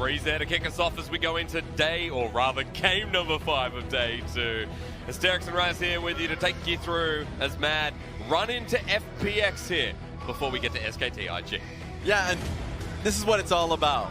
Breeze there to kick us off as we go into day, or rather game number 5 of day 2. Asterix and Raz here with you to take you through as Mad run into FPX here before we get to SKTIG. Yeah, and this is what it's all about.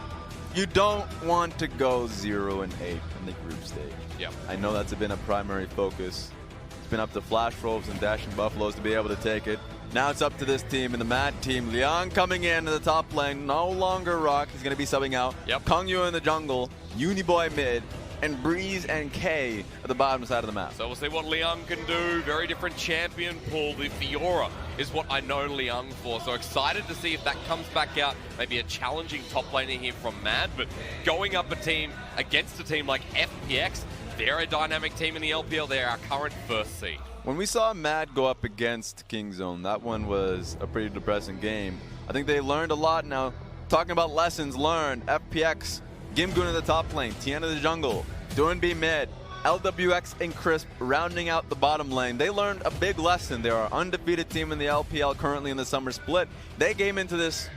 You don't want to go 0-8 in the group stage. Yep. I know that's been a primary focus. It's been up to Flash Wolves and Dashing Buffaloes to be able to take it. Now it's up to this team and the Mad team. Liang coming in to the top lane, no longer Rock. He's going to be subbing out. Yep. Kongyu in the jungle, Uniboy mid, and Breeze and K at the bottom side of the map. So we'll see what Liang can do. Very different champion pool. The Fiora is what I know Liang for. So excited to see if that comes back out. Maybe a challenging top laner here from Mad, but going up against a team like FPX, they're a dynamic team in the LPL. They're our current first seed. When we saw Mad go up against Kingzone, that one was a pretty depressing game. I think they learned a lot now. Talking about lessons learned, FPX, Gimgoon in the top lane, Tiana in the jungle, Doinb mid, LWX and Crisp rounding out the bottom lane. They learned a big lesson. They are an undefeated team in the LPL currently in the summer split. They came into this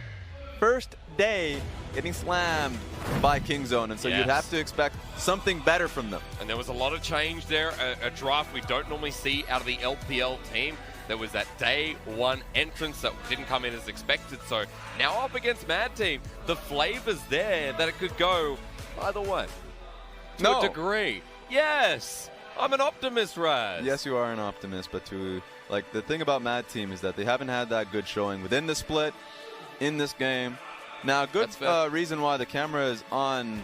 first day getting slammed by Kingzone, and so yes, you'd have to expect something better from them. And there was a lot of change there, a draft we don't normally see out of the LPL team. There was that day 1 entrance that didn't come in as expected, so now up against Mad Team, the flavor's there that it could go either way. To a degree. Yes! I'm an optimist, Raz. Yes, you are an optimist, but the thing about Mad Team is that they haven't had that good showing within the split in this game. Now, good reason why the camera is on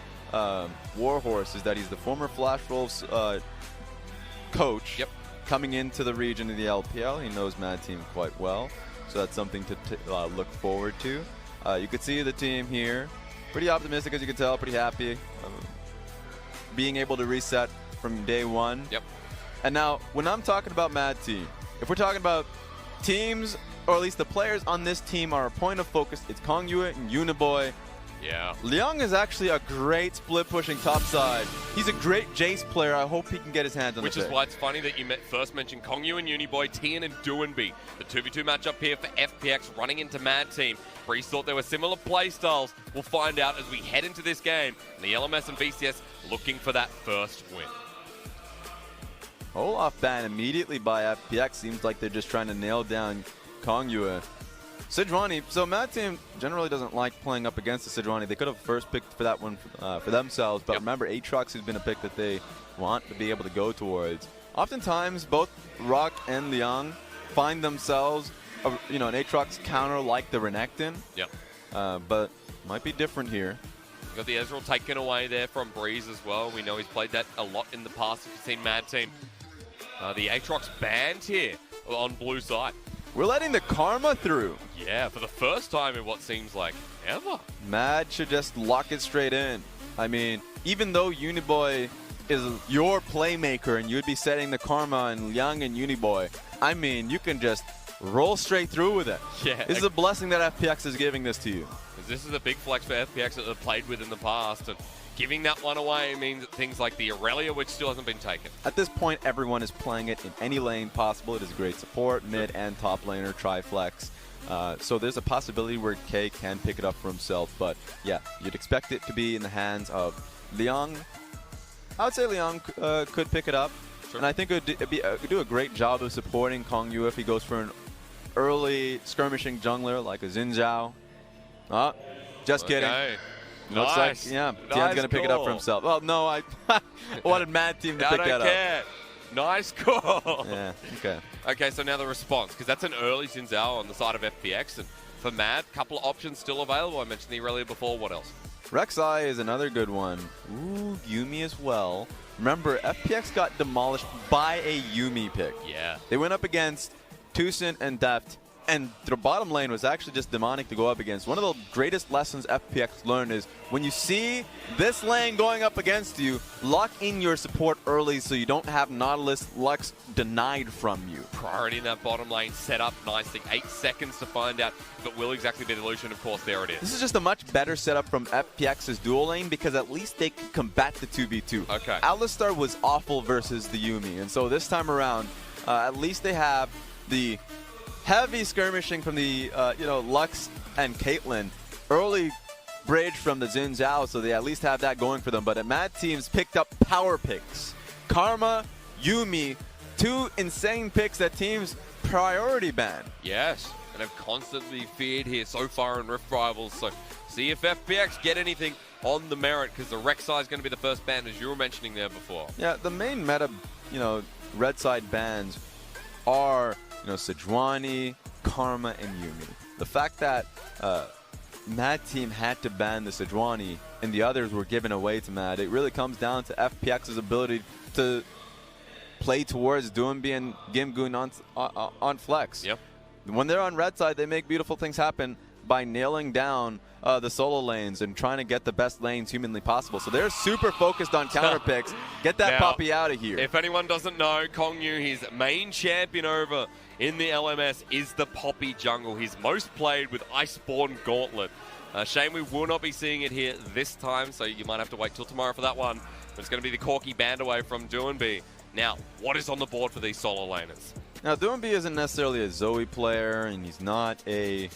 Warhorse is that he's the former Flash Wolves coach. Yep. Coming into the region of the LPL. He knows Mad Team quite well, so that's something to look forward to. You could see the team here. Pretty optimistic, as you can tell, pretty happy. Being able to reset from day 1. Yep. And now, when I'm talking about Mad Team, if we're talking about teams, or at least the players on this team are a point of focus, it's Kongyu and Uniboy. Yeah. Liang is actually a great split-pushing topside. He's a great Jace player. I hope he can get his hands on Which is why it's funny that you first mentioned Kongyu and Uniboy, Tian and Doinb. The 2v2 matchup here for FPX running into Mad Team. Breeze thought there were similar playstyles. We'll find out as we head into this game. And the LMS and BCS looking for that first win. Olaf ban immediately by FPX. Seems like they're just trying to nail down Kongyu. Sejuani, so Mad Team generally doesn't like playing up against the Sejuani. They could have first picked for that one for themselves, but remember, Aatrox has been a pick that they want to be able to go towards. Oftentimes, both Rock and Liang find themselves, an Aatrox counter like the Renekton. Yep. But might be different here. We've got the Ezreal taken away there from Breeze as well. We know he's played that a lot in the past if you've seen Mad Team. The Aatrox banned here on blue side. We're letting the karma through. Yeah, for the first time in what seems like ever. Mad should just lock it straight in. I mean, even though Uniboy is your playmaker and you'd be setting the karma and Liang and Uniboy, I mean, you can just roll straight through with it. Yeah. This is a blessing that FPX is giving this to you. This is a big flex for FPX that they've played with in the past, and giving that one away means things like the Aurelia, which still hasn't been taken. At this point, everyone is playing it in any lane possible. It is great support, mid and top laner, tri-flex. So there's a possibility where K can pick it up for himself, but yeah, you'd expect it to be in the hands of Liang. I would say Liang could pick it up, and I think it would do a great job of supporting Kongyu if he goes for an early skirmishing jungler like a Xin Zhao. Oh, just kidding. Looks nice. like, yeah, Nice Tian's going to pick it up for himself. Well, no, I wanted Mad Team to pick that up. Nice call. Yeah, okay. Okay, so now the response, because that's an early Xin Zhao on the side of FPX, and for Mad, a couple of options still available. I mentioned the Aurelia before. What else? Rek'Sai is another good one. Ooh, Yuumi as well. Remember, FPX got demolished by a Yuumi pick. Yeah. They went up against Tucson and Deft, and the bottom lane was actually just demonic to go up against. One of the greatest lessons FPX learned is when you see this lane going up against you, lock in your support early so you don't have Nautilus Lux denied from you. Priority in that bottom lane set up nicely. 8 seconds to find out if it will exactly be the illusion. Of course, there it is. This is just a much better setup from FPX's dual lane because at least they can combat the 2v2. Okay. Alistar was awful versus the Yuumi, and so this time around, at least they have the heavy skirmishing from the Lux and Caitlyn. Early bridge from the Xin Zhao, so they at least have that going for them. But Mad Team's picked up power picks. Karma, Yuumi, 2 insane picks that teams priority ban. Yes, and have constantly feared here so far in Rift Rivals. So see if FPX get anything on the merit, because the Rek'Sai is going to be the first ban, as you were mentioning there before. Yeah, the main meta, red side bans are, Sejuani, Karma, and Yuumi. The fact that Mad Team had to ban the Sejuani and the others were given away to Mad, it really comes down to FPX's ability to play towards Doombi and Gimgoon on flex. Yep. When they're on red side, they make beautiful things happen by nailing down the solo lanes and trying to get the best lanes humanly possible. So they're super focused on counter picks. Get that Poppy out of here. If anyone doesn't know, Kongyu, his main champion over in the LMS is the Poppy jungle. He's most played with Iceborne Gauntlet. Shame we will not be seeing it here this time, so you might have to wait till tomorrow for that one. But it's going to be the Corki banned away from Doombi. Now, what is on the board for these solo laners? Now, Doombi isn't necessarily a Zoe player, and he's not a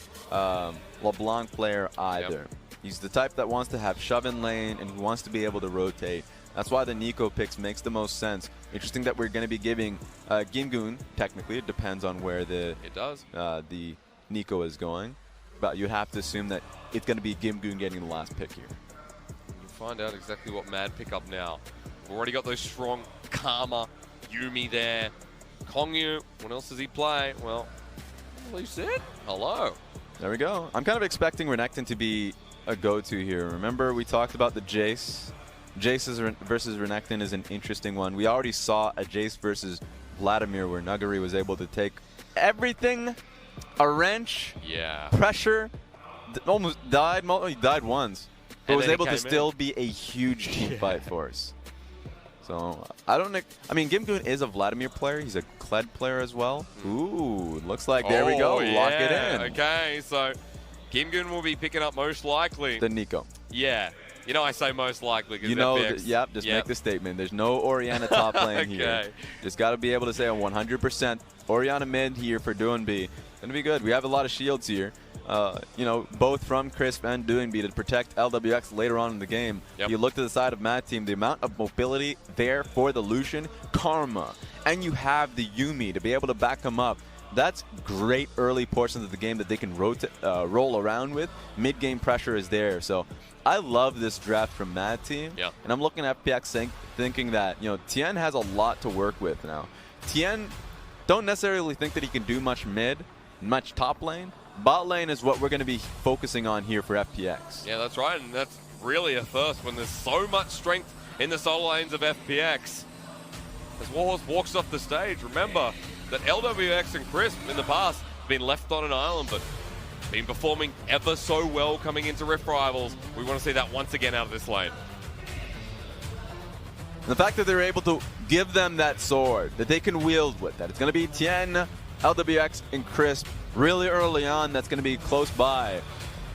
LeBlanc player either. Yep. He's the type that wants to have shove in lane, and he wants to be able to rotate. That's why the Nico picks makes the most sense. Interesting that we're going to be giving Gimgoon, technically. It depends on where the Nico is going. But you have to assume that it's going to be Gimgoon getting the last pick here. You'll find out exactly what Mad pick up now. We've already got those strong Karma, Yuumi there. Kongyu, what else does he play? Well, you said hello. There we go. I'm kind of expecting Renekton to be a go-to here. Remember, we talked about the Jace. Jace versus Renekton is an interesting one. We already saw a Jace versus Vladimir where Nuguri was able to take everything, a wrench, pressure, almost died. He died once, but was able to still be a huge team fight for us. So, I mean, Gimgoon is a Vladimir player. He's a Kled player as well. Ooh, looks like there we go. Lock it in. Okay, so Gimgoon will be picking up most likely the Nico. Yeah. I say most likely because just make the statement. There's no Orianna top lane here. Just got to be able to say a 100% Orianna mid here for Doombi. Going to be good. We have a lot of shields here. Both from Crisp and Doombi to protect LWX later on in the game. Yep. You look to the side of Mad Team, the amount of mobility there for the Lucian, Karma, and you have the Yuumi to be able to back them up. That's great early portions of the game that they can roll around with. Mid-game pressure is there. So I love this draft from Mad Team. Yeah. And I'm looking at FPX thinking that, Tien has a lot to work with now. Tien, don't necessarily think that he can do much mid, much top lane. Bot lane is what we're going to be focusing on here for FPX. Yeah, that's right, and that's really a first when there's so much strength in the solo lanes of FPX. As Warhorse walks off the stage, remember that LWX and Crisp in the past have been left on an island, but been performing ever so well coming into Rift Rivals. We want to see that once again out of this lane. The fact that they're able to give them that sword that they can wield with, that it's going to be Tien, LWX, and Crisp really early on, that's going to be close by.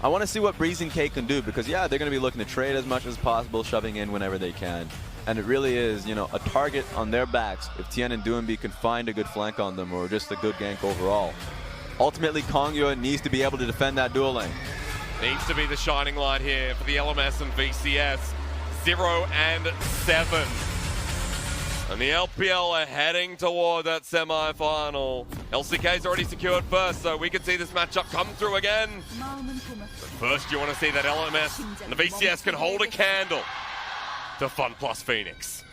I want to see what Breeze and K can do because, they're going to be looking to trade as much as possible, shoving in whenever they can. And it really is, a target on their backs if Tien and Doombi can find a good flank on them or just a good gank overall. Ultimately, Kongyu needs to be able to defend that dual lane. Needs to be the shining light here for the LMS and VCS. 0 and 7. And the LPL are heading toward that semi-final. LCK's already secured first, so we could see this matchup come through again. But first, you want to see that LMS and the VCS can hold a candle to FunPlus Phoenix.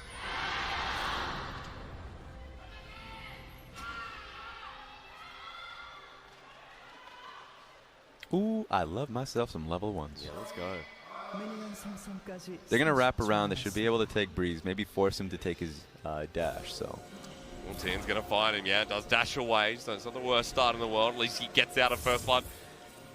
Ooh, I love myself some level 1s. Yeah, let's go. They're going to wrap around. They should be able to take Breeze, maybe force him to take his dash. So, Well, Tien's going to find him, does dash away, so it's not the worst start in the world. At least he gets out of first blood.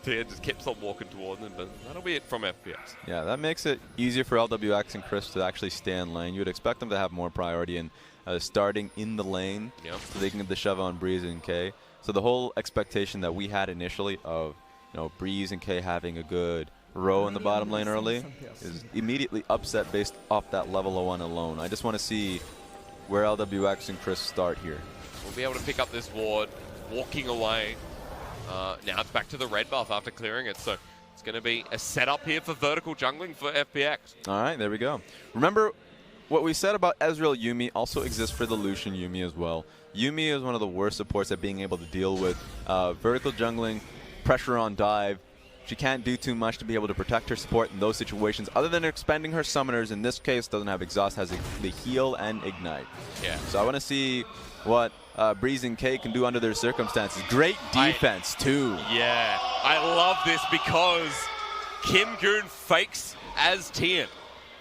Tien just keeps on walking towards him, but that'll be it from FPX. Yeah, that makes it easier for LWX and Chris to actually stay in lane. You would expect them to have more priority in starting in the lane so they can get the shove on Breeze and K. So the whole expectation that we had initially of Breeze and K having a good row in the bottom lane early is immediately upset based off that level of 1 alone. I just want to see where LWX and Chris start here. We'll be able to pick up this ward, walking away. Now it's back to the red buff after clearing it, so It's going to be a setup here for vertical jungling for FPX. All right, there we go. Remember, what we said about Ezreal Yuumi also exists for the Lucian Yuumi as well. Yuumi is one of the worst supports at being able to deal with vertical jungling, pressure on dive. She can't do too much to be able to protect her support in those situations, other than expending her summoners. In this case, doesn't have exhaust, has the heal and ignite. Yeah. So I want to see what Breeze and K can do under their circumstances. Great defense, too. Yeah, I love this because Kim Goon fakes as Tien.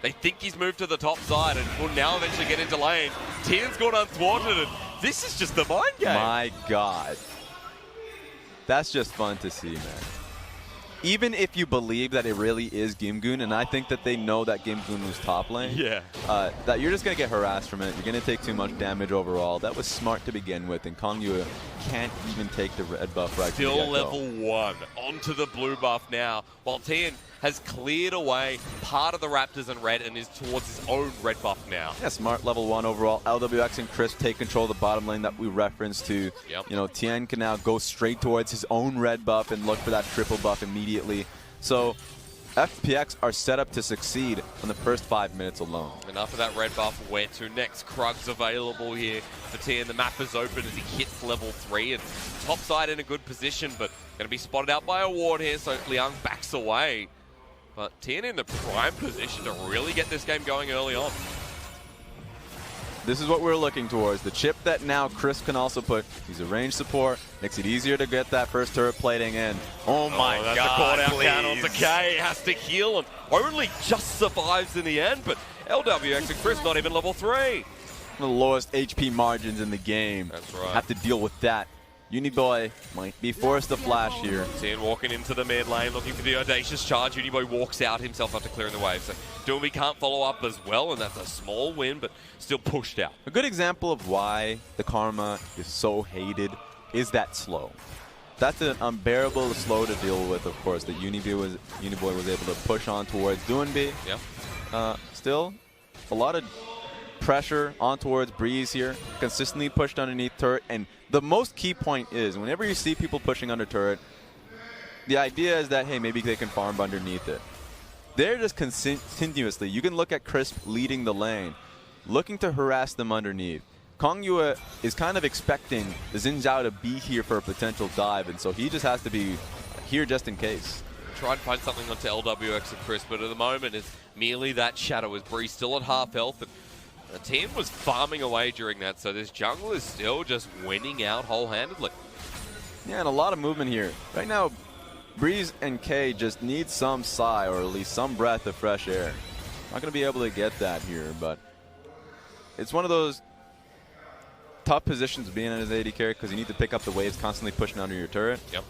They think he's moved to the top side and will now eventually get into lane. Tien's gone unthwarted, and this is just the mind game. My God. That's just fun to see, man. Even if you believe that it really is Gimgoon, and I think that they know that Gimgoon was top lane, that you're just going to get harassed from it. You're going to take too much damage overall. That was smart to begin with, and Kongyue can't even take the red buff right from the Still get-go. level 1, onto the blue buff now, while Tien has cleared away part of the Raptors in red and is towards his own red buff now. Yeah, smart level 1 overall. LWX and Crisp take control of the bottom lane that we referenced to. Yep. You know, Tien can now go straight towards his own red buff and look for that triple buff immediately. So FPX are set up to succeed in the first 5 minutes alone. And after that red buff, where to next? Krug's available here for Tien. The map is open as he hits level 3, and top side in a good position, but going to be spotted out by a ward here, so Liang backs away. But Tien in the prime position to really get this game going early on. This is what we're looking towards. The chip that now Chris can also put. He's a range support. Makes it easier to get that first turret plating in. Oh my that's God, a caught out please. onto K. Has to heal and only just survives in the end. But LWX and Chris not even level 3. One of the lowest HP margins in the game. That's right. Have to deal with that. Uniboy might be forced to flash here. Tien walking into the mid lane, looking for the audacious charge. Uniboy walks out himself after clearing the wave. So Doomby can't follow up as well, and that's a small win, but still pushed out. A good example of why the Karma is so hated is that slow. That's an unbearable slow to deal with, of course, that Uniboy was able to push on towards Doomby. Yeah. Still, a lot of pressure on towards Breeze here, consistently pushed underneath turret, and the most key point is whenever you see people pushing under turret, the idea is that, hey, maybe they can farm underneath it. They're just continuously, you can look at Crisp leading the lane, looking to harass them underneath. Kongyue is kind of expecting the Xin Zhao to be here for a potential dive, and so he just has to be here just in case. Try and find something onto LWX and Chris, but at the moment it's merely that shadow as Breeze still at half health. And the team was farming away during that, so this jungle is still just winning out wholehandedly. Yeah, and a lot of movement here. Right now, Breeze and K just need some sigh, or at least some breath of fresh air. Not going to be able to get that here, but it's one of those tough positions being in his AD carry because you need to pick up the waves constantly pushing under your turret. Yep.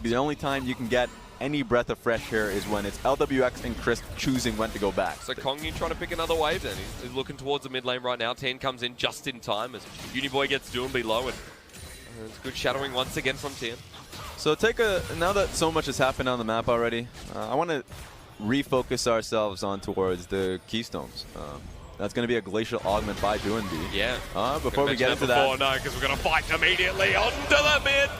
The only time you can get any breath of fresh air is when it's LWX and Chris choosing when to go back. So Kongyue trying to pick another wave then. He's looking towards the mid lane right now. Tien comes in just in time as Uniboy gets Doomby low, and it's good shadowing once again from Tien. So now that so much has happened on the map already, I want to refocus ourselves on towards the Keystones. That's going to be a Glacial Augment by Doomby. Yeah. Before we get into that. No, because we're going to fight immediately onto the mid.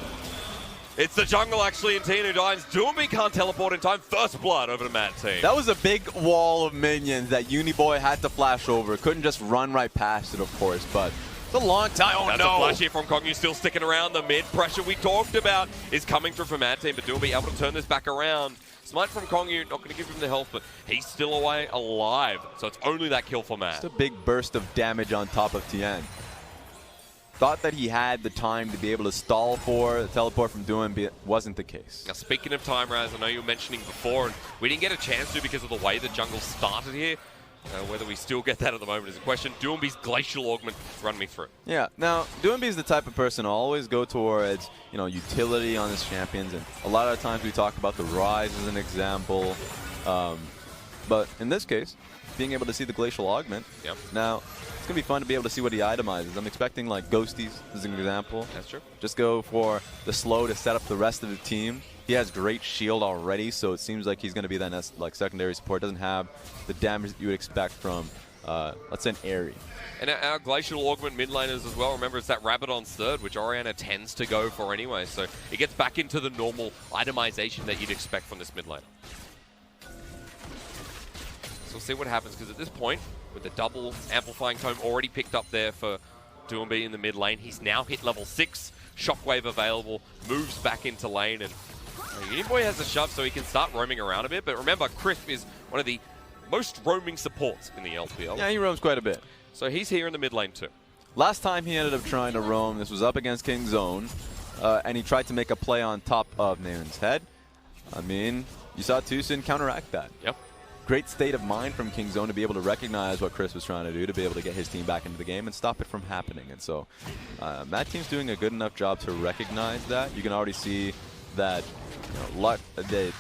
It's the jungle actually in Tien who dies. Doomby can't teleport in time. First blood over to Mad Team. That was a big wall of minions that Uniboy had to flash over. Couldn't just run right past it, of course, but it's a long time. Oh, That's no. a flash here from Kongyue, still sticking around. The mid pressure we talked about is coming through from Mad Team, but Doomby able to turn this back around. Smite from Kongyue, not going to give him the health, but he's still away alive. So it's only that kill for Mad. Just a big burst of damage on top of Tien. Thought that he had the time to be able to stall for the teleport from Doom, but it wasn't the case. Now, speaking of time, Raz, I know you were mentioning before, and we didn't get a chance to because of the way the jungle started here. Whether we still get that at the moment is a question. Doomby's Glacial Augment, run me through. Yeah, now, Doomby's the type of person to always go towards, utility on his champions, and a lot of times we talk about the Rise as an example. But in this case, being able to see the Glacial Augment, now, it's going to be fun to be able to see what he itemizes. I'm expecting, like, Ghosties as an example. That's true. Just go for the slow to set up the rest of the team. He has great shield already, so it seems like he's going to be that secondary support. Doesn't have the damage that you would expect from let's say, an Airy. And our Glacial Augment mid laners as well. Remember, it's that Rabadon's third, which Orianna tends to go for anyway. So it gets back into the normal itemization that you'd expect from this mid lane. So we'll see what happens, because at this point, with the double Amplifying Tome already picked up there for Doumbé in the mid lane, he's now hit level 6. Shockwave available, moves back into lane, and Unionboy has a shove so he can start roaming around a bit. But remember, Crisp is one of the most roaming supports in the LPL. Yeah, he roams quite a bit. So he's here in the mid lane too. Last time he ended up trying to roam, this was up against King's Own, and he tried to make a play on top of Nairn's head. I mean, you saw Tucson counteract that. Yep. Great state of mind from King's Own to be able to recognize what Chris was trying to do, to be able to get his team back into the game and stop it from happening. And so Mad Team's doing a good enough job to recognize that. You can already see that the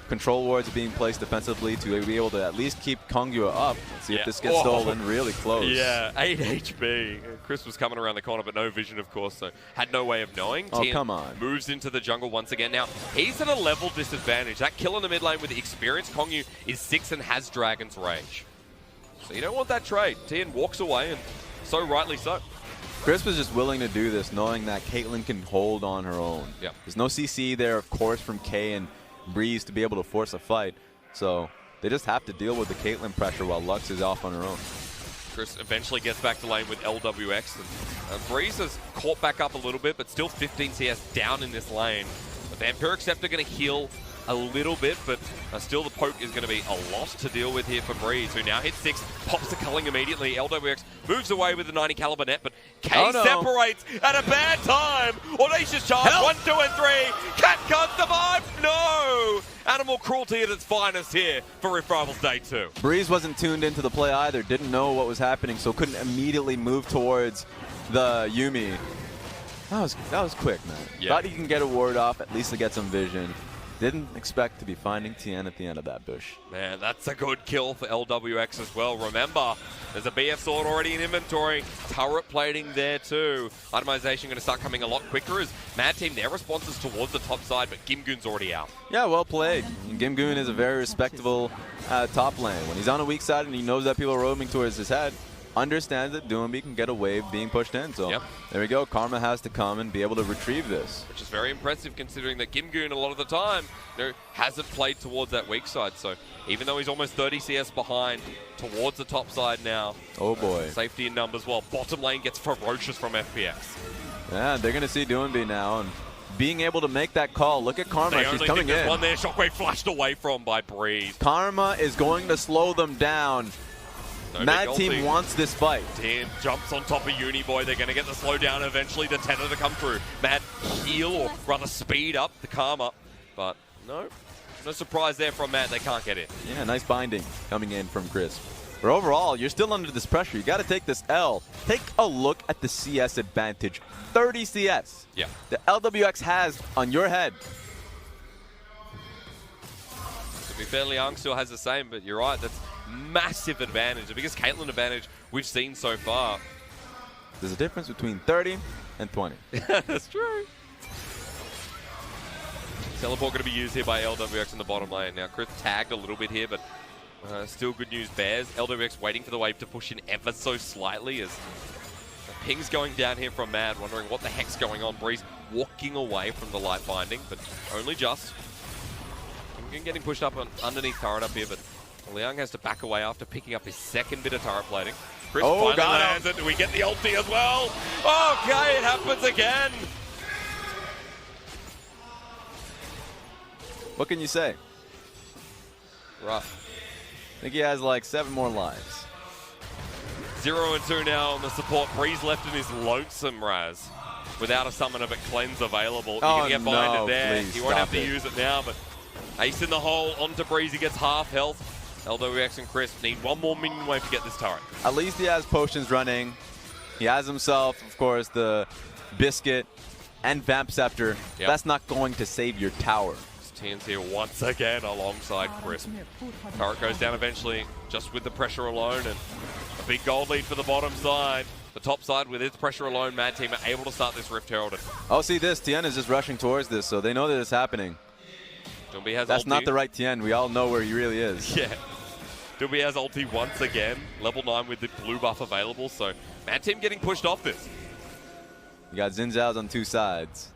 control wards are being placed defensively to be able to at least keep Kongyua up. Let's see if this gets stolen really close. Yeah, 8 HP. Chris was coming around the corner, but no vision, of course, so had no way of knowing. Oh, come on. Moves into the jungle once again. Now, he's at a level disadvantage. That kill in the mid lane with the experience, Kongyua is 6 and has Dragon's Rage. So you don't want that trade. Tien walks away, and so rightly so. Chris was just willing to do this, knowing that Caitlyn can hold on her own. Yep. There's no CC there, of course, from Kay and Breeze to be able to force a fight. So they just have to deal with the Caitlyn pressure while Lux is off on her own. Chris eventually gets back to lane with LWX. And Breeze has caught back up a little bit, but still 15 CS down in this lane. The Vampiric Scepter going to heal a little bit, but still the poke is going to be a lot to deal with here for Breeze, who now hits 6, pops the culling immediately. LWX moves away with the 90 caliber net, but K separates at a bad time. Audacious charge, 1, 2, and 3. Cat can't survive. No! Animal cruelty at its finest here for Rift Rivals Day 2. Breeze wasn't tuned into the play either, didn't know what was happening, so couldn't immediately move towards the Yuumi. That was quick, man. Yeah. Thought he can get a ward off, at least to get some vision. Didn't expect to be finding Tien at the end of that bush. Man, that's a good kill for LWX as well. Remember, there's a BF sword already in inventory. Turret plating there too. Itemization going to start coming a lot quicker as Mad Team, their response is towards the top side, but Gimgoon's already out. Yeah, well played. Gimgoon is a very respectable top lane. When he's on a weak side and he knows that people are roaming towards his head, understands that Doumbé can get a wave being pushed in. So there we go. Karma has to come and be able to retrieve this. Which is very impressive considering that Gimgoon a lot of the time hasn't played towards that weak side. So even though he's almost 30 CS behind towards the top side now. Oh boy. Safety in numbers while bottom lane gets ferocious from FPX. Yeah, they're going to see Doumbé now. And being able to make that call. Look at Karma. She's coming in. One there, Shockwave flashed away from by Breeze. Karma is going to slow them down. Mad Team wants this fight. Tien jumps on top of Uniboy. They're going to get the slowdown eventually. The tether to come through. Mad heal, or rather speed up the Karma. But no surprise there from Mad. They can't get it. Yeah, nice binding coming in from Chris. But overall, you're still under this pressure. You got to take this L. Take a look at the CS advantage. 30 CS. Yeah. The LWX has on your head. To be fair, Liang still has the same, but you're right. That's massive advantage. The biggest Caitlyn advantage we've seen so far. There's a difference between 30 and 20. That's true. Teleport going to be used here by LWX in the bottom lane. Now, Chris tagged a little bit here, but still good news bears. LWX waiting for the wave to push in ever so slightly as the ping's going down here from Mad, wondering what the heck's going on. Breeze walking away from the light binding, but only just. Getting pushed up underneath turret up here, but Liang has to back away after picking up his second bit of turret plating. Chris finally lands it. Do we get the ulti as well? Okay, it happens again. What can you say? Rough. I think he has like 7 more lives. 0 and 2 now on the support. Breeze left in his lonesome Raz without a summon of a cleanse available. You can get behind it there. He won't have to use it now, but ace in the hole onto Breeze. He gets half health. LWX and Chris need one more minion wave to get this turret. At least he has potions running. He has himself, of course, the Biscuit and Vamp Scepter. Yep. That's not going to save your tower. Tien's here once again alongside Chris. Turret goes down eventually just with the pressure alone, and a big gold lead for the bottom side. The top side with its pressure alone, Mad Team are able to start this Rift Heralded. Oh, see this. Tien is just rushing towards this, so they know that it's happening. Doumbé has That's not the right Tien. We all know where he really is. Yeah. Doobie has ulti once again. Level 9 with the blue buff available, so Mad Team getting pushed off this. You got Xin Zhao's on two sides.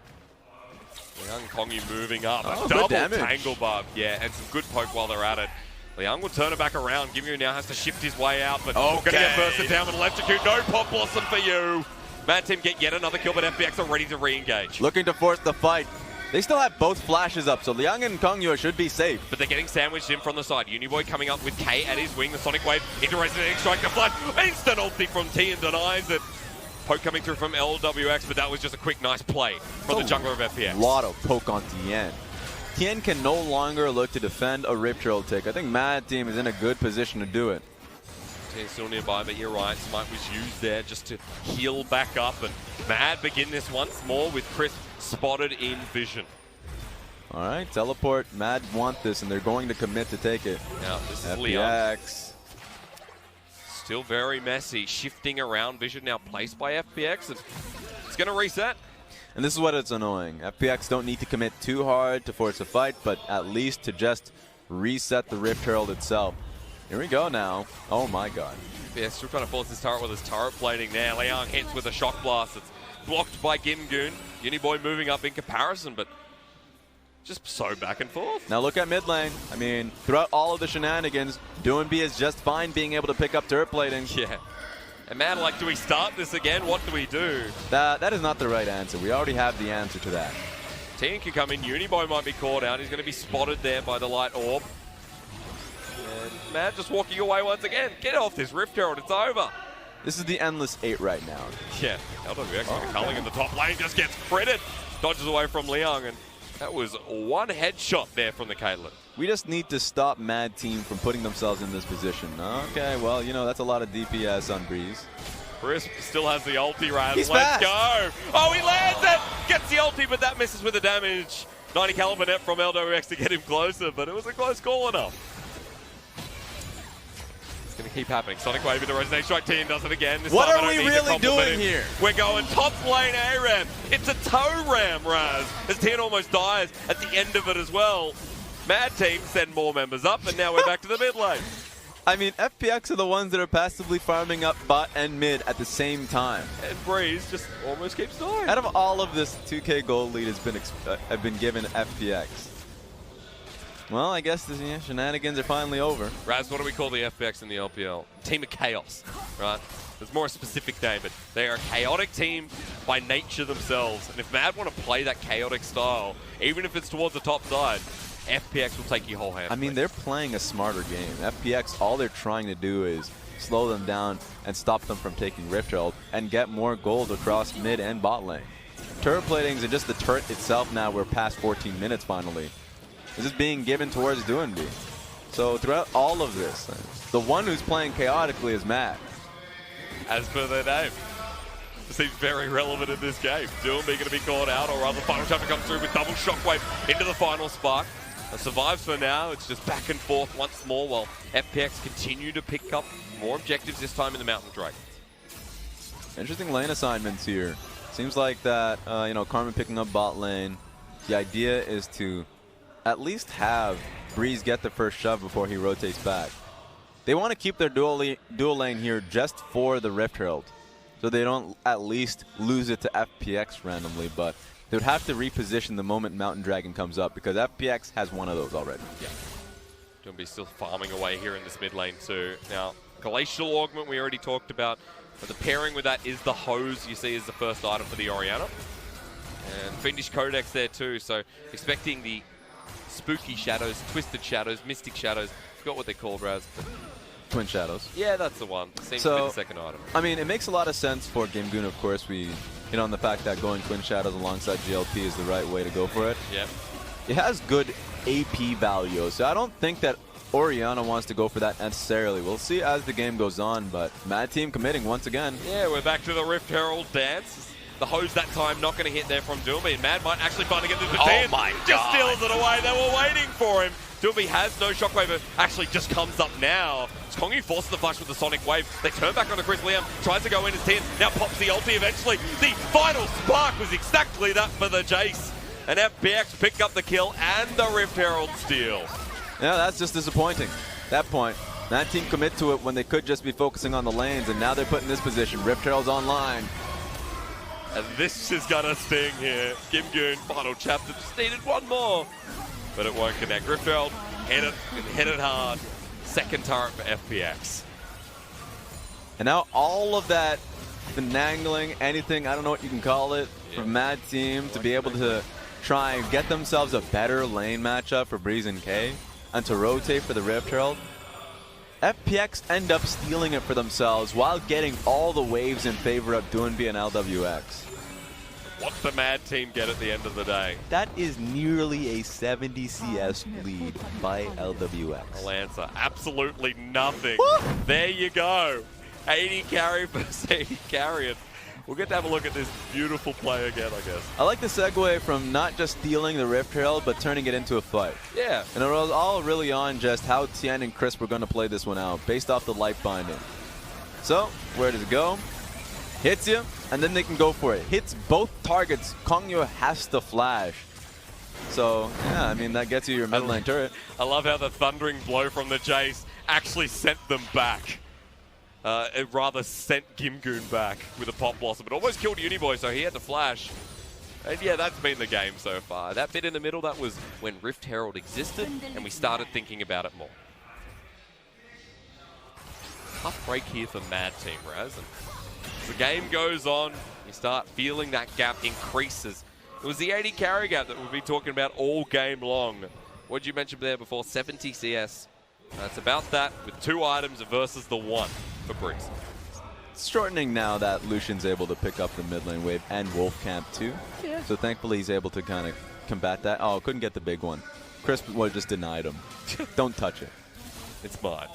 Liang Kongyu moving up. Oh, A good double damage. tangle bug. Yeah, and some good poke while they're at it. Liang will turn it back around. Gimyu now has to shift his way out, but going to get bursted down with electrocute. No pop blossom for you. Mad Team get yet another kill, but FPX are ready to re-engage. Looking to force the fight. They still have both flashes up, so Liang and Kongyu should be safe. But they're getting sandwiched in from the side. Uniboy coming up with K at his wing. The Sonic Wave into Resonating Strike. The flood. Instant ulti from T and denies it. Poke coming through from LWX, but that was just a quick, nice play from the jungler of FPX. A lot of poke on Tien. Tien can no longer look to defend a Rift Herald tick. I think Mad Team is in a good position to do it. Tien's still nearby, but you're right. Smite was used there just to heal back up. And Mad begin this once more with Chris spotted in vision. All right, teleport. Mad want this, and they're going to commit to take it. Now, this is Leon. FPX. Still very messy. Shifting around. Vision now placed by FPX. And it's going to reset. And this is what it's annoying. FPX don't need to commit too hard to force a fight, but at least to just reset the Rift Herald itself. Here we go now. Oh my god. FPX still trying to force his turret with his turret plating there. Liang hits with a shock blast. It's blocked by Gimgoon. Uniboy moving up in comparison, but just so back and forth. Now look at mid lane. I mean, throughout all of the shenanigans, Doinb is just fine being able to pick up turret plating. Yeah. And man, like, do we start this again? What do we do? That is not the right answer. We already have the answer to that. Tien can come in. Uniboy might be caught out. He's going to be spotted there by the light orb. And man, just walking away once again. Get off this Rift Herald. It's over. This is the endless 8 right now. Yeah. LWX culling in the top lane just gets critted. Dodges away from Liang, and that was one headshot there from the Caitlyn. We just need to stop Mad Team from putting themselves in this position. Okay, well, you know, that's a lot of DPS on Breeze. Chris still has the ulti, Raz. He's Let's fast. go. Oh, he lands it. Gets the ulti, but that misses with the damage. 90 caliber net from LWX to get him closer, but it was a close call enough. It's going to keep happening. Sonic Wave into Resonating Strike. Tien does it again. This What time are we really doing here? We're going top lane ARAM. It's a toe ram, Raz, as Tien almost dies at the end of it as well. Mad Team send more members up, and now we're back to the mid lane. I mean, FPX are the ones that are passively farming up bot and mid at the same time. And Breeze just almost keeps dying. Out of all of this, 2K gold lead has been given FPX. Well, I guess the shenanigans are finally over. Raz, what do we call the FPX in the LPL? Team of Chaos, right? There's more a specific name, but they are a chaotic team by nature themselves. And if Mad want to play that chaotic style, even if it's towards the top side, FPX will take you whole hand. I mean, they're playing a smarter game. FPX, all they're trying to do is slow them down and stop them from taking Rift Herald and get more gold across mid and bot lane. Turret platings and just the turret itself now, we're past 14 minutes finally. This is being given towards Doinb. So throughout all of this, the one who's playing chaotically is Mad. As per their name. It seems very relevant in this game. Doinb going to be caught out, or rather final chapter comes through with double shockwave into the final spark. It survives for now. It's just back and forth once more while FPX continue to pick up more objectives, this time in the Mountain Drake. Interesting lane assignments here. Seems like that, you know, Carmen picking up bot lane. The idea is to at least have Breeze get the first shove before he rotates back. They want to keep their dual lane here just for the Rift Herald, so they don't at least lose it to FPX randomly, but they would have to reposition the moment Mountain Dragon comes up, because FPX has one of those already. Yeah. Doinb still farming away here in this mid lane too. Now, Glacial Augment we already talked about, but the pairing with that is the hose you see as the first item for the Orianna. And Fiendish Codex there too, so expecting the spooky shadows, twisted shadows, mystic shadows. Forgot what they're called, Raz. Twin Shadows. Yeah, that's the one. Seems to be the second item. I mean, it makes a lot of sense for Gimgoon, of course. We, you know, on the fact that going Twin Shadows alongside GLP is the right way to go for it. Yep. It has good AP value, so I don't think that Orianna wants to go for that necessarily. We'll see as the game goes on, but Mad Team committing once again. Yeah, we're back to the Rift Herald dance. The hose that time not going to hit there from Doinb. Mad might actually find to get this, but Tien just steals it away. They were waiting for him. Doinb has no shockwave, but actually just comes up now. Kongyu forces the flash with the Sonic Wave. They turn back onto Chris Liam, tries to go in as Tien, now pops the ulti eventually. The final spark was exactly that for the Jace. And FPX pick up the kill and the Rift Herald steal. Yeah, that's just disappointing. At that point, That team commit to it when they could just be focusing on the lanes, and now they're put in this position. Rift Herald's online. And this is gonna sting here. Gimgoon, final chapter, just needed one more. But it won't connect. Rift Herald hit it and hit it hard. Second turret for FPX. And now all of that finagling, anything, I don't know what you can call it, from Mad Team to be able to try and get themselves a better lane matchup for Breeze and K and to rotate for the Rift Herald. FPX end up stealing it for themselves while getting all the waves in favor of Doinby and LWX. What's the Mad Team get at the end of the day? That is nearly a 70 CS lead by LWX. Lancer, absolutely nothing. Woo! There you go. 80 carry versus 80 carry. And we'll get to have a look at this beautiful play again, I guess. I like the segue from not just stealing the Rift Herald, but turning it into a fight. Yeah. And it was all really on just how Tien and Chris were going to play this one out, based off the light binding. So, where does it go? Hits you, and then they can go for it. Hits both targets. Kongyu has to flash. So, yeah, I mean, that gets you your mid lane turret. I love how the thundering blow from the Jace actually sent them back. It rather sent Gimgoon back with a Pop Blossom. It almost killed Uniboy, so he had to flash. And yeah, that's been the game so far. That bit in the middle, that was when Rift Herald existed, and we started thinking about it more. Tough break here for Mad Team, Raz. And as the game goes on, you start feeling that gap increases. It was the 80 carry gap that we've been talking about all game long. What did you mention there before? 70 CS. It's about that with 2 items versus the 1 for Breeze. It's shortening now that Lucian's able to pick up the mid lane wave and Wolf Camp too. Yeah. So thankfully he's able to kind of combat that. Oh, couldn't get the big one. Chris just denied him. Don't touch it. It's mine.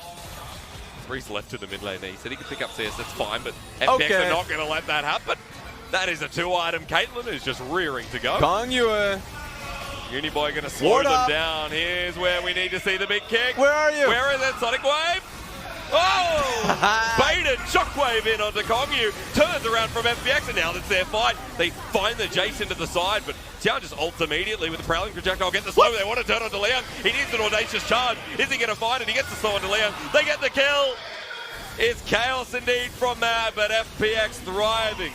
Breeze left to the mid lane there. He said he could pick up CS, that's fine, but FPX are not going to let that happen. That is a 2-item Caitlyn who's just rearing to go. Kongyu. Uniboy going to slow them down. Here's where we need to see the big kick. Where are you? Where is it? Sonic Wave? Oh! Baited Shockwave in onto Kongyu. Turns around from FPX, and now that's their fight. They find the Jace into the side, but Tian just ults immediately with the Prowling Projectile. Get the slow. They want to turn onto Leon. He needs an audacious charge. Is he going to find it? He gets the slow onto Leon. They get the kill. It's chaos indeed from Mad, but FPX thriving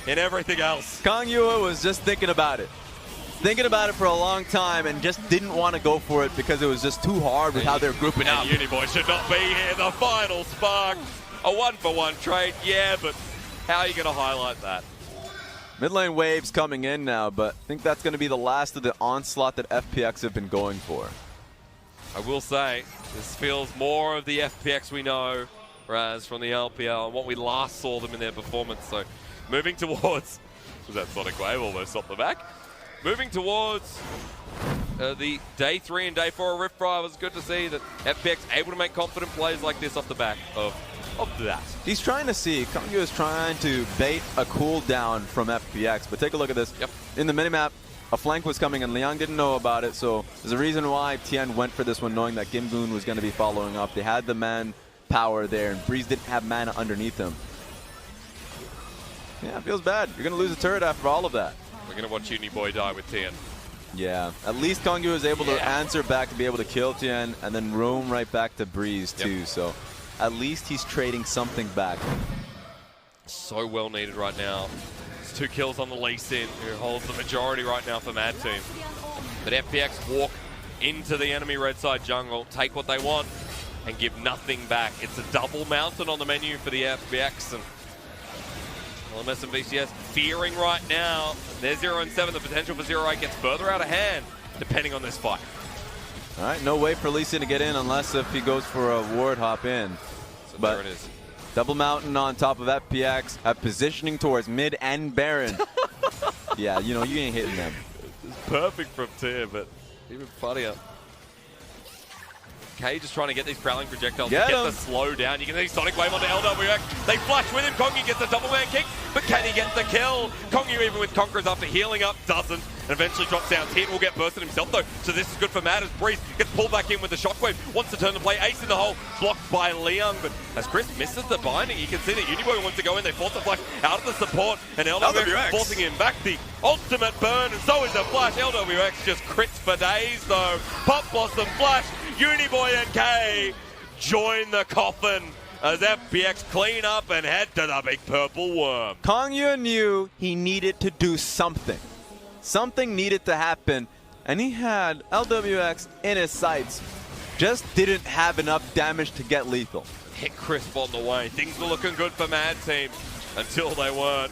in everything else. Kongyu was just thinking about it. Thinking about it for a long time and just didn't want to go for it because it was just too hard with how they're grouping up. Uniboy should not be here. The final spark. A 1-for-1 trade, yeah, but how are you going to highlight that? Mid lane waves coming in now, but I think that's going to be the last of the onslaught that FPX have been going for. I will say, this feels more of the FPX we know, Raz, from the LPL and what we last saw them in their performance. So moving towards, was that Sonic Wave almost off the back? Moving towards the day 3 and day 4 of Rift Fire, it was good to see that FPX able to make confident plays like this off the back of that. He's trying to see, Kongyu is trying to bait a cooldown from FPX, but take a look at this. Yep. In the minimap, a flank was coming and Liang didn't know about it, so there's a reason why Tien went for this one knowing that Gimgoon was going to be following up. They had the man power there and Breeze didn't have mana underneath him. Yeah, it feels bad. You're going to lose a turret after all of that. We're going to watch Uniboy die with Tien. Yeah, at least Kongyu was able to answer back to be able to kill Tien and then roam right back to Breeze too. So at least he's trading something back. So well needed right now. It's 2 kills on the Lee Sin, who holds the majority right now for Mad Team. But FPX walk into the enemy red side jungle, take what they want, and give nothing back. It's a double mountain on the menu for the FPX. And LMS and VCS fearing right now. They're 0-7. The potential for 0-8 gets further out of hand, depending on this fight. All right, no way for Lee Sin to get in unless if he goes for a ward hop in. So but there it is. Double mountain on top of FPX, positioning towards mid and Baron. Yeah, you know, you ain't hitting them. It's perfect from Tier, but even funnier. K just trying to get these Prowling Projectiles to get the slow down. You can see Sonic Wave onto LWX. They flash with him. Kongyu gets a double man kick, but can he get the kill? Kongyu, even with Conquerors after healing up, doesn't. And eventually drops down. Tier will get bursted himself though, so this is good for Mad as Breeze gets pulled back in with the Shockwave. Wants to turn the play. Ace in the hole, blocked by Leung, but as Chris misses the binding, you can see that Uniboy wants to go in. They force the flash out of the support, and LWX forcing him back. The ultimate burn, and so is the flash. LWX just crits for days though. Pop Blossom flash. Uniboy and K join the coffin as FPX clean up and head to the big purple worm. Kongyu knew he needed to do something. Something needed to happen, and he had LWX in his sights. Just didn't have enough damage to get lethal. Hit crisp on the way. Things were looking good for Mad Team until they weren't.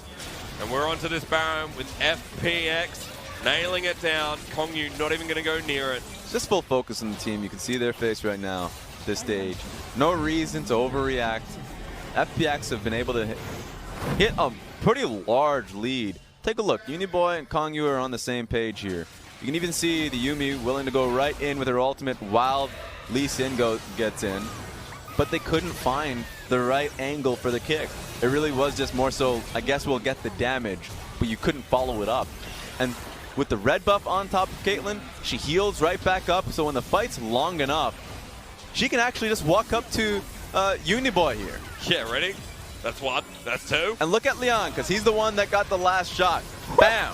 And we're onto this Baron with FPX nailing it down. Kongyu not even going to go near it. Just full focus on the team. You can see their face right now, this stage. No reason to overreact. FPX have been able to hit a pretty large lead. Take a look. Uniboy and Kongyu are on the same page here. You can even see the Yumi willing to go right in with her ultimate while Lee Sin gets in. But they couldn't find the right angle for the kick. It really was just more so, I guess we'll get the damage, but you couldn't follow it up. And with the red buff on top of Caitlyn, she heals right back up, so when the fight's long enough, she can actually just walk up to Uniboy here. Yeah, ready? That's one, that's two. And look at Leon, because he's the one that got the last shot. Bam!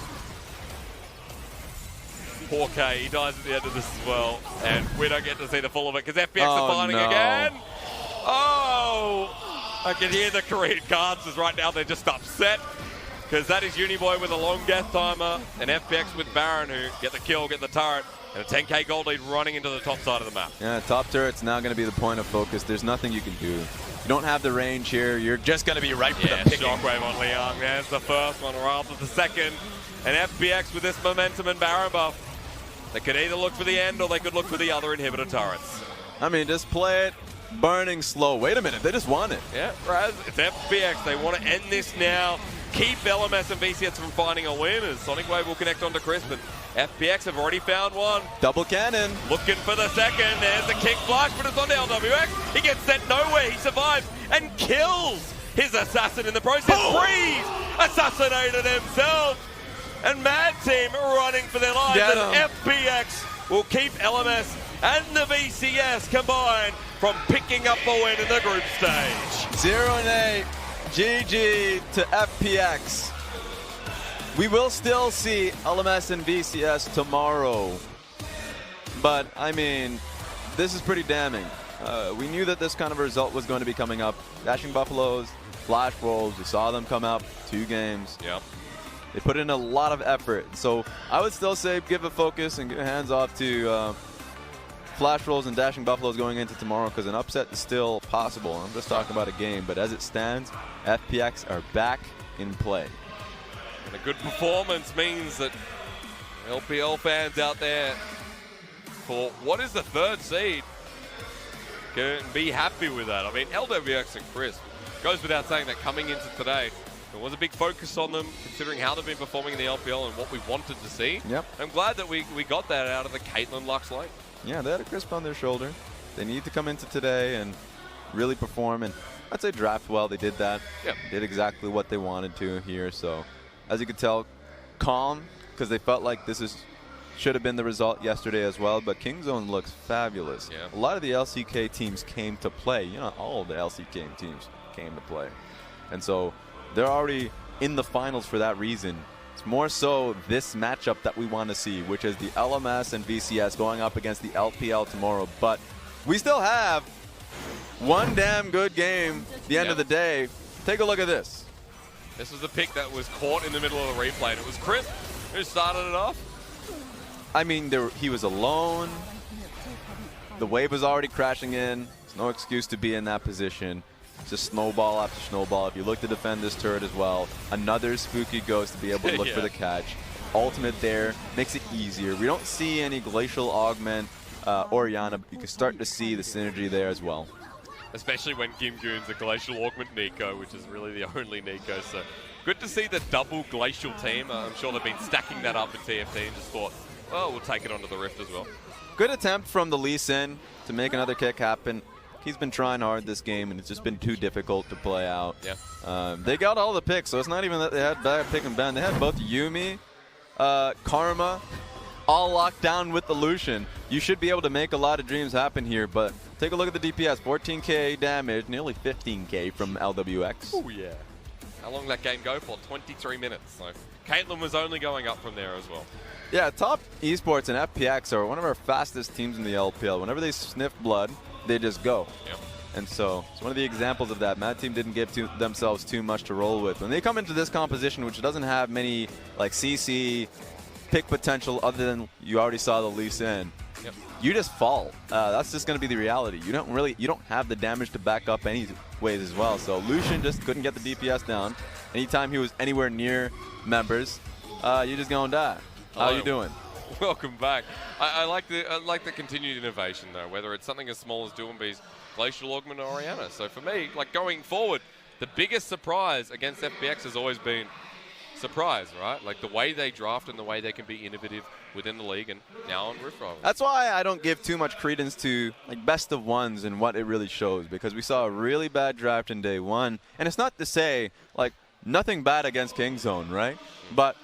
Poor K, he dies at the end of this as well. And we don't get to see the full of it, because FPX are fighting again. Oh! I can hear the Korean dancers right now, they're just upset. Because that is Uniboy with a long death timer, and FPX with Baron who get the kill, get the turret, and a 10k gold lead running into the top side of the map. Yeah, top turret's now going to be the point of focus. There's nothing you can do. You don't have the range here. You're just going to be right for the picking. Shockwave on Leon. There's the first one, rather the second. And FPX with this momentum and Baron buff. They could either look for the end or they could look for the other inhibitor turrets. I mean, just play it burning slow. Wait a minute, they just won it. Yeah, Raz, it's FPX. They want to end this now. Keep LMS and VCS from finding a win as Sonic Wave will connect onto Crispin. FPX have already found one. Double cannon. Looking for the second. There's the kick flash, but it's on to LWX. He gets sent nowhere. He survives and kills his assassin in the process. Freeze! Assassinated himself. And Mad Team running for their lives. And FPX will keep LMS and the VCS combined from picking up the win in the group stage. 0-8. GG to FPX. We will still see LMS and VCS tomorrow. But, I mean, this is pretty damning. We knew that this kind of result was going to be coming up. Dashing Buffaloes, Flash Wolves, we saw them come up 2 games. Yep. They put in a lot of effort. So I would still say give a focus and get hands off to Flash Rolls and Dashing Buffaloes going into tomorrow, because an upset is still possible. I'm just talking about a game, but as it stands, FPX are back in play. And a good performance means that LPL fans out there, for what is the 3rd seed, can be happy with that. I mean, LWX and Chris, goes without saying that coming into today, there was a big focus on them, considering how they've been performing in the LPL and what we wanted to see. Yep. I'm glad that we got that out of the Caitlyn Lux lane. Yeah, they had a crisp on their shoulder. They need to come into today and really perform, and I'd say draft well. They did that. Yep. Did exactly what they wanted to here. So, as you could tell, calm, because they felt like this should have been the result yesterday as well. But Kingzone looks fabulous. Yeah. A lot of the LCK teams came to play. You know, all of the LCK teams came to play. And so they're already in the finals for that reason. It's more so this matchup that we want to see, which is the LMS and VCS going up against the LPL tomorrow. But we still have one damn good game at the end of the day. Take a look at this. This was the pick that was caught in the middle of the replay, and it was Chris who started it off. I mean, he was alone. The wave was already crashing in. There's no excuse to be in that position. It's just snowball after snowball. If you look to defend this turret as well, another spooky ghost to be able to look for the catch. Ultimate there makes it easier. We don't see any Glacial Augment Orianna, but you can start to see the synergy there as well. Especially when Kim Goon's a Glacial Augment Nico, which is really the only Nico. So good to see the double Glacial team. I'm sure they've been stacking that up in TFT and just thought, well, we'll take it onto the Rift as well. Good attempt from the Lee Sin to make another kick happen. He's been trying hard this game, and it's just been too difficult to play out. Yeah. They got all the picks, so it's not even that they had bad pick and ban. They had both Yumi, Karma, all locked down with the Lucian. You should be able to make a lot of dreams happen here, but take a look at the DPS. 14k damage, nearly 15k from LWX. Oh, yeah. How long did that game go for? 23 minutes. So Caitlyn was only going up from there as well. Yeah, Top Esports and FPX are one of our fastest teams in the LPL. Whenever they sniff blood, they just go. Yep. And so it's one of the examples of that. Mad Team didn't give themselves too much to roll with. When they come into this composition, which doesn't have many like CC pick potential other than you already saw the Lee Sin, you just fall. That's just going to be the reality. You don't have the damage to back up any ways as well. So Lucian just couldn't get the DPS down. Anytime he was anywhere near members, you're just going to die. How you doing? Welcome back. I like the continued innovation though, whether it's something as small as Doombee's Glacial Augment or Orianna. So for me, like going forward, the biggest surprise against FPX has always been surprise, right? Like the way they draft and the way they can be innovative within the league, and now on Rift Rivals. That's why I don't give too much credence to like best of ones and what it really shows, because we saw a really bad draft in day one, and it's not to say like nothing bad against Kingzone, right? But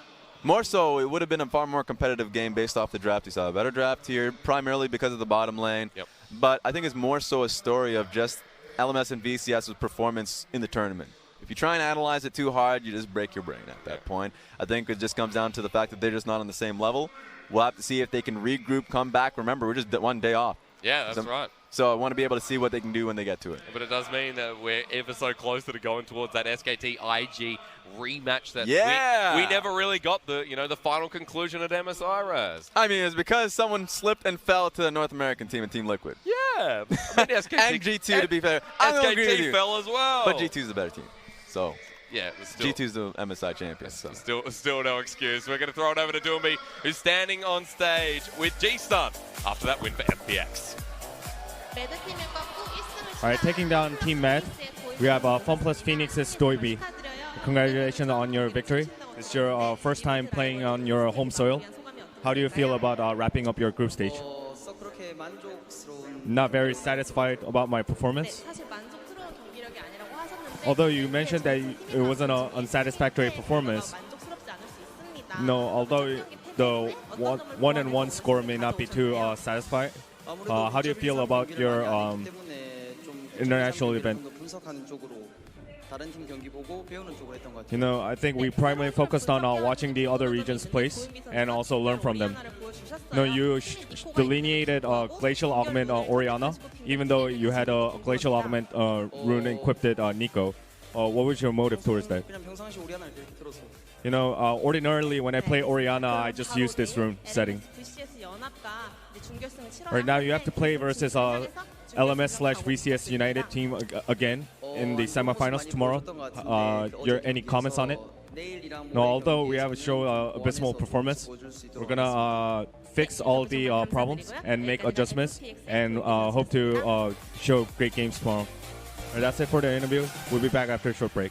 more so, it would have been a far more competitive game based off the draft. You saw a better draft here, primarily because of the bottom lane. But I think it's more so a story of just LMS and VCS's performance in the tournament. If you try and analyze it too hard, you just break your brain at that point. I think it just comes down to the fact that they're just not on the same level. We'll have to see if they can regroup, come back. Remember, we're just one day off. Yeah, that's right. So I want to be able to see what they can do when they get to it. But it does mean that we're ever so closer to going towards that SKT IG rematch that we never really got the final conclusion at MSI, Raz. I mean, it's because someone slipped and fell to the North American team and Team Liquid. Yeah. I mean, SKT, and G2, to be fair. SKT fell as well. But G2's the better team. So yeah, still, G2's the MSI champion. So. Still no excuse. We're going to throw it over to Doombe, who's standing on stage with G-Stun after that win for FPX. All right, taking down Team Med, we have FunPlus Phoenix's Doiby. Congratulations on your victory. It's your first time playing on your home soil. How do you feel about wrapping up your group stage? Not very satisfied about my performance. Although you mentioned that it wasn't an unsatisfactory performance. No, although the 1-1 score may not be too satisfying. How do you feel about your international event? I think we primarily focused on watching the other regions' plays and also learn from them. You delineated Glacial Augment Orianna, even though you had a Glacial Augment rune equipped Nico. What was your motive towards that? Ordinarily when I play Orianna, I just use this rune setting. Right now, you have to play versus LMS/VCS United team again in the semifinals tomorrow. Any comments on it? No, although we have shown abysmal performance, we're gonna fix all the problems and make adjustments, and hope to show great games tomorrow. That's it for the interview. We'll be back after a short break.